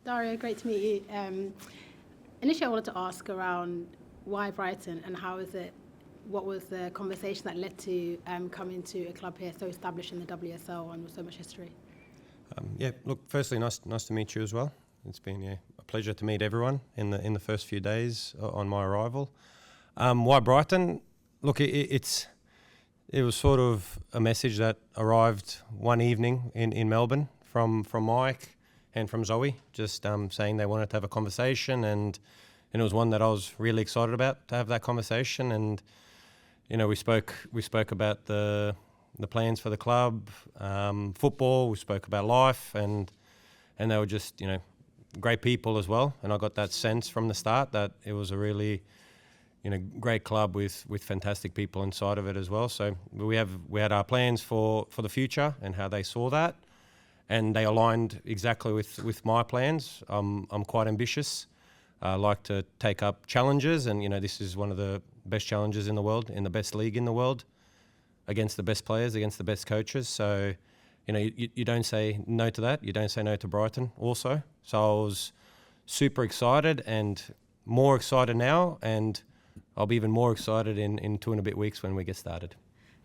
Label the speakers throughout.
Speaker 1: Dario, great to meet you. Initially, I wanted to ask around why Brighton and what was the conversation that led to coming to a club here so established in the WSL and with so much history?
Speaker 2: Look, firstly, nice to meet you as well. It's been a pleasure to meet everyone in the first few days on my arrival. Why Brighton? Look, it was sort of a message that arrived one evening in Melbourne from Mike and from Zoe, just saying they wanted to have a conversation, and it was one that I was really excited about to have that conversation. And we spoke about the plans for the club, football. We spoke about life, and they were just great people as well. And I got that sense from the start that it was a really great club with fantastic people inside of it as well. So we had our plans for the future and how they saw that, and they aligned exactly with my plans. I'm quite ambitious. I like to take up challenges, and this is one of the best challenges in the world, in the best league in the world, against the best players, against the best coaches. So you don't say no to that. You don't say no to Brighton also. So I was super excited, and more excited now, and I'll be even more excited in 2 and a bit weeks when we get started.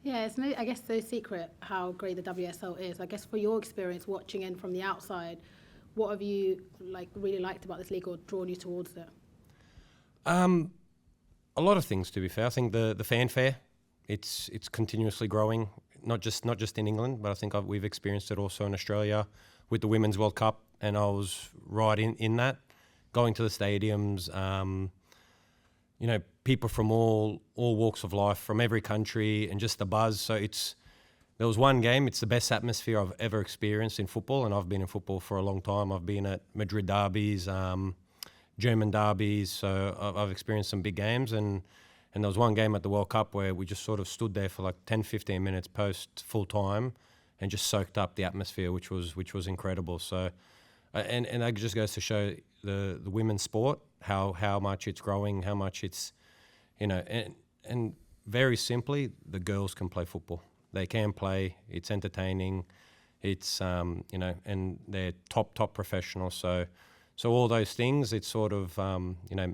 Speaker 1: Yeah, it's I guess no secret how great the WSL is. I guess for your experience watching in from the outside, what have you really liked about this league or drawn you towards it?
Speaker 2: A lot of things, to be fair. I think the fanfare, it's continuously growing, not just in England, but I think we've experienced it also in Australia with the Women's World Cup, and I was right in that, going to the stadiums. People from all walks of life, from every country, and just the buzz. So there was one game, it's the best atmosphere I've ever experienced in football, and I've been in football for a long time. I've been at Madrid derbies, German derbies, so I've experienced some big games, and there was one game at the World Cup where we just sort of stood there for 10-15 minutes post full time and just soaked up the atmosphere, which was incredible. So and that just goes to show the women's sport, how much it's growing, how much it's and very simply, the girls can play football. They can play. It's entertaining. It's and they're top professionals. So all those things, it's sort of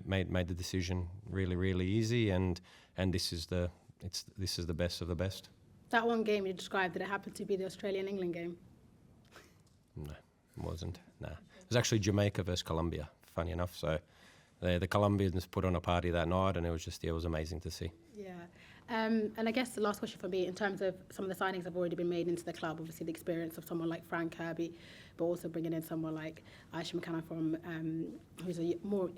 Speaker 2: made the decision really easy. And this is the best of the best.
Speaker 1: That one game you described, did it happen to be the Australian-England game?
Speaker 2: No, it wasn't. Nah, it was actually Jamaica versus Colombia. Funny enough, so. The Colombians put on a party that night, and it was amazing to see. Yeah.
Speaker 1: And I guess the last question for me, in terms of some of the signings have already been made into the club, obviously the experience of someone like Frank Kirby, but also bringing in someone like Aisha McKenna from, who's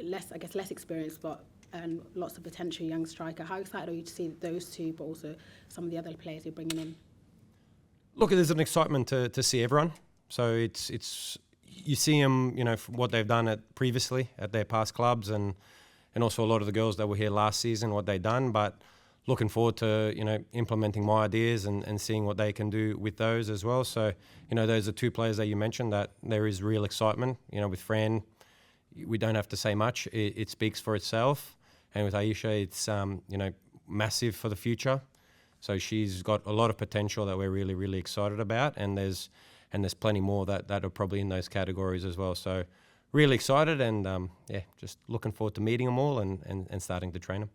Speaker 1: less experienced, but lots of potential young striker. How excited are you to see those two, but also some of the other players you're bringing in?
Speaker 2: Look, there's an excitement to see everyone. So it's you see them, what they've done previously at their past clubs, and also a lot of the girls that were here last season, what they've done. But looking forward to implementing my ideas and seeing what they can do with those as well. So those are two players that you mentioned that there is real excitement. With Fran, we don't have to say much; it speaks for itself. And with Aisha, it's massive for the future. So she's got a lot of potential that we're really excited about, and there's plenty more that are probably in those categories as well. So really excited, and just looking forward to meeting them all and starting to train them.